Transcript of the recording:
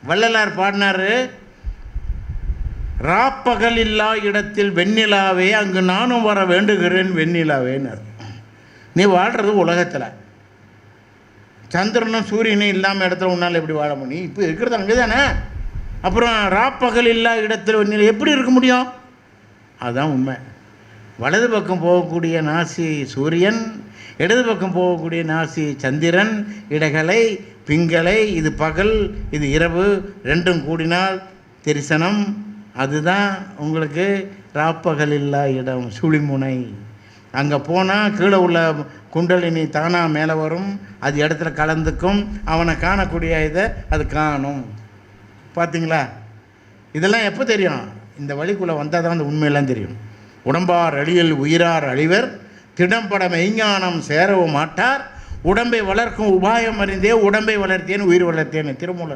வள்ளலார் பாடினார், ராப்பகல் இல்லா இடத்தில் வெண்ணிலாவே அங்கு நானும் வர வேண்டுகிறேன் வெண்ணிலாவேன்னார். நீ வாழ்கிறது உலகத்தில், சந்திரனும் சூரியனும் இல்லாமல் இடத்துல உன்னால் எப்படி வாழ முடியும்? இப்போ இருக்கிறது அங்கே தானே. அப்புறம் ராப்பகல் இல்லா இடத்தில் வெண்ணிலா எப்படி இருக்க முடியும்? அதுதான் உண்மை. வலது பக்கம் போகக்கூடிய நாசி சூரியன், இடது பக்கம் போகக்கூடிய நாசி சந்திரன், இடகலை பிங்களை, இது பகல் இது இரவு, ரெண்டும் கூடினால் தரிசனம். அதுதான் உங்களுக்கு ராப்பகல் இல்லா இடம், சுழிமுனை. அங்கே போனால் கீழே உள்ள குண்டலினி தானாக மேலே வரும், அது இடத்துல கலந்துக்கும், அவனை காணக்கூடிய இதை அது காணும். பார்த்தீங்களா? இதெல்லாம் எப்போ தெரியும்? இந்த வழிக்குள்ளே வந்தால் தான் அந்த உண்மையெல்லாம் தெரியும். உடம்பார் அழியல் உயிரார் அழிவர், திடம்பட மெய்ஞானம் சேரவும் மாட்டார், உடம்பை வளர்க்கும் உபாயம் அறிந்தே உடம்பை வளர்த்தேன் உயிர் வளர்த்தேன் திருமூலர்.